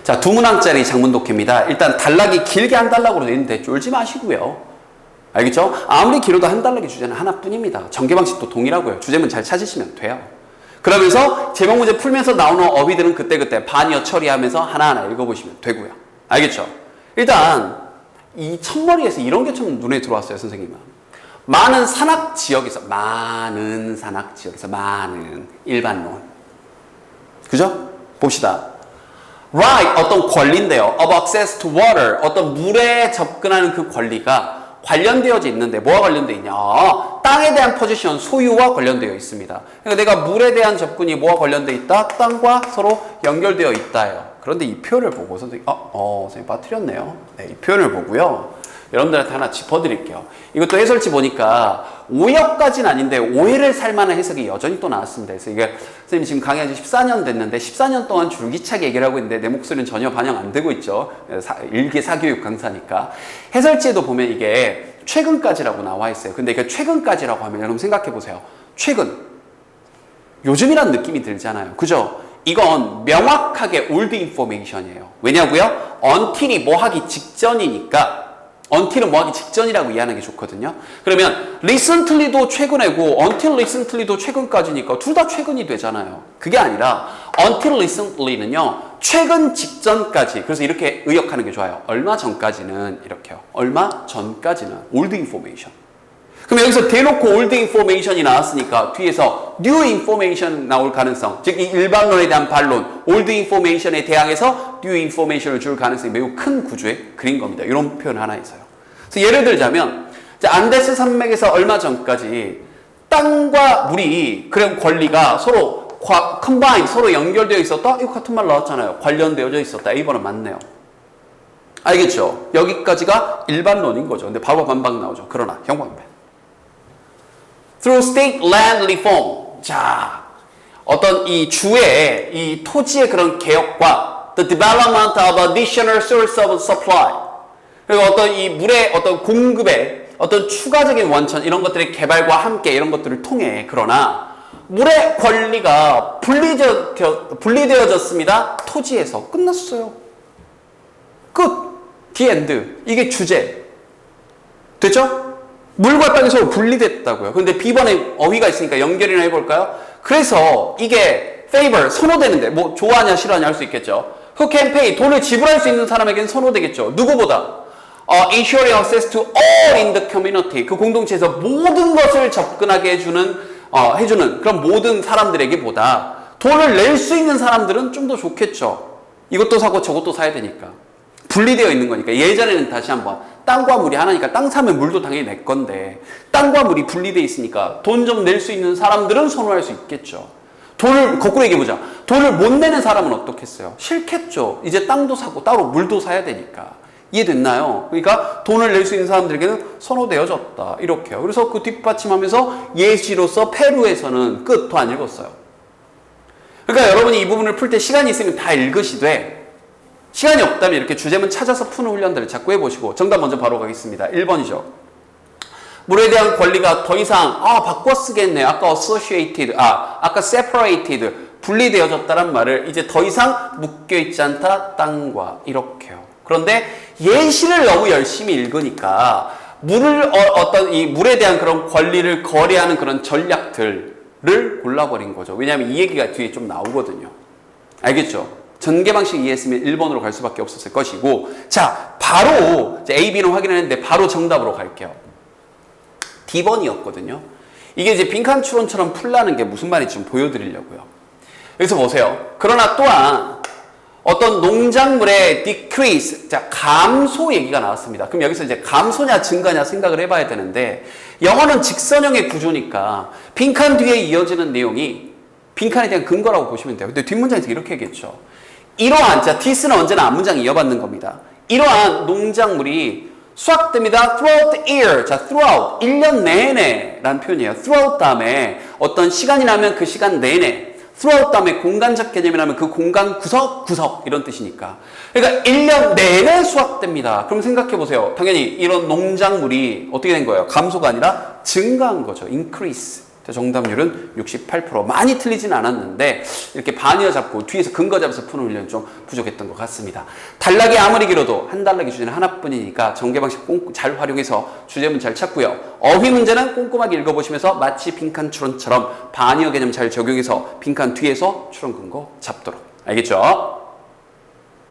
자, 두 문항짜리 장문 독해입니다. 일단 단락이 길게 한 단락으로 되어 있는데 쫄지 마시고요. 알겠죠? 아무리 길어도 한 단락의 주제는 하나뿐입니다. 전개 방식도 동일하고요. 주제문 잘 찾으시면 돼요. 그러면서 제목 문제 풀면서 나오는 어휘들은 그때그때 반이어 처리하면서 하나하나 읽어보시면 되고요. 알겠죠? 일단 이 첫머리에서 이런 게 좀 눈에 들어왔어요, 선생님은. 많은 산악 지역에서 많은 일반론. 그죠? 봅시다. Right, 어떤 권리인데요. Of access to water, 어떤 물에 접근하는 그 권리가 관련되어져 있는데 뭐와 관련되어 있냐? 땅에 대한 포지션, 소유와 관련되어 있습니다. 그러니까 내가 물에 대한 접근이 뭐와 관련되어 있다? 땅과 서로 연결되어 있다요. 그런데 이 표현을 보고 선생님, 선생님 빠뜨렸네요. 네, 이 표현을 보고요. 여러분들한테 하나 짚어드릴게요. 이것도 해설지 보니까 오역까지는 아닌데 오해를 살만한 해석이 여전히 또 나왔습니다. 그래서 이게 선생님 지금 강의한 지 14년 됐는데 14년 동안 줄기차게 얘기를 하고 있는데 내 목소리는 전혀 반영 안 되고 있죠. 일개 사교육 강사니까. 해설지에도 보면 이게 최근까지라고 나와 있어요. 근데 이게 최근까지라고 하면 여러분 생각해 보세요. 최근. 요즘이란 느낌이 들잖아요. 그죠? 이건 명확하게 old information이에요. 왜냐고요? until이 뭐 하기 직전이니까 until은 뭐 하기 직전이라고 이해하는 게 좋거든요. 그러면 recently도 최근이고 until recently도 최근까지니까 둘 다 최근이 되잖아요. 그게 아니라 until recently는요. 최근 직전까지. 그래서 이렇게 의역하는 게 좋아요. 얼마 전까지는 이렇게요. 얼마 전까지는 old information. 그럼 여기서 대놓고 old information이 나왔으니까 뒤에서 new information 나올 가능성, 즉 이 일반론에 대한 반론, old information에 대항해서 new information을 줄 가능성이 매우 큰 구조에 그린 겁니다. 이런 표현 하나 있어요. 그래서 예를 들자면 안데스 산맥에서 얼마 전까지 땅과 물이 그런 권리가 서로 combine, 서로 연결되어 있었다? 이거 같은 말 나왔잖아요. 관련되어져 있었다. A번은 맞네요. 알겠죠? 여기까지가 일반론인 거죠. 근데 바로 반박 나오죠. 그러나 형광펜. Through state land reform. 자, 어떤 이 주의, 이 토지의 그런 개혁과 the development of additional source of supply. 그리고 어떤 이 물의 어떤 공급의 어떤 추가적인 원천, 이런 것들의 개발과 함께 이런 것들을 통해, 그러나 물의 권리가 분리되어졌습니다. 토지에서 끝났어요. 끝. The end. 이게 주제. 됐죠? 물과 땅이 서로 분리됐다고요. 근데 B번에 어휘가 있으니까 연결이나 해볼까요? 그래서 이게 favor, 선호되는데 뭐 좋아하냐 싫어하냐 할 수 있겠죠. Who can pay, 돈을 지불할 수 있는 사람에게는 선호되겠죠. 누구보다? Ensuring access to all in the community. 그 공동체에서 모든 것을 접근하게 해주는 그런 모든 사람들에게 보다 돈을 낼 수 있는 사람들은 좀 더 좋겠죠. 이것도 사고 저것도 사야 되니까. 분리되어 있는 거니까. 예전에는 다시 한번 땅과 물이 하나니까 땅 사면 물도 당연히 내 건데 땅과 물이 분리되어 있으니까 돈 좀 낼 수 있는 사람들은 선호할 수 있겠죠. 돈을 거꾸로 얘기해보자. 돈을 못 내는 사람은 어떻겠어요? 싫겠죠. 이제 땅도 사고 따로 물도 사야 되니까. 이해됐나요? 그러니까 돈을 낼 수 있는 사람들에게는 선호되어졌다. 이렇게요. 그래서 그 뒷받침하면서 예시로서 페루에서는 끝. 더 안 읽었어요. 그러니까 여러분이 이 부분을 풀 때 시간이 있으면 다 읽으시되 시간이 없다면 이렇게 주제문 찾아서 푸는 훈련들을 자꾸 해보시고 정답 먼저 바로 가겠습니다. 1번이죠. 물에 대한 권리가 더 이상 바꿔 쓰겠네. 아까 associated, 아까 separated, 분리되어졌다는 말을 이제 더 이상 묶여있지 않다. 땅과 이렇게요. 그런데 예시를 너무 열심히 읽으니까 어떤 이 물에 대한 그런 권리를 거래하는 그런 전략들을 골라버린 거죠. 왜냐하면 이 얘기가 뒤에 좀 나오거든요. 알겠죠? 전개 방식 이해했으면 1번으로 갈 수밖에 없었을 것이고, 자, 바로 이제 A, B는 확인했는데 바로 정답으로 갈게요. D번이었거든요. 이게 이제 빈칸 추론처럼 풀라는 게 무슨 말인지 좀 보여드리려고요. 여기서 보세요. 그러나 또한 어떤 농작물의 decrease, 자, 감소 얘기가 나왔습니다. 그럼 여기서 이제 감소냐 증가냐 생각을 해봐야 되는데 영어는 직선형의 구조니까 빈칸 뒤에 이어지는 내용이 빈칸에 대한 근거라고 보시면 돼요. 근데 뒷문장에서 이렇게 얘기했죠. 이러한, 자, this는 언제나 앞문장 이어받는 겁니다. 이러한 농작물이 수확됩니다. throughout the year. 자, throughout. 1년 내내 라는 표현이에요. throughout 다음에 어떤 시간이 나면 그 시간 내내. throughout 다음에 공간적 개념이라면 그 공간 구석 이런 뜻이니까. 그러니까 1년 내내 수확됩니다. 그럼 생각해 보세요. 당연히 이런 농작물이 어떻게 된 거예요? 감소가 아니라 증가한 거죠. increase. 정답률은 68%. 많이 틀리진 않았는데 이렇게 반이어 잡고 뒤에서 근거 잡아서 푸는 훈련이 좀 부족했던 것 같습니다. 단락이 아무리 길어도 한 단락의 주제는 하나뿐이니까 전개 방식 잘 활용해서 주제문 잘 찾고요. 어휘 문제는 꼼꼼하게 읽어보시면서 마치 빈칸 추론처럼 반이어 개념 잘 적용해서 빈칸 뒤에서 추론 근거 잡도록. 알겠죠?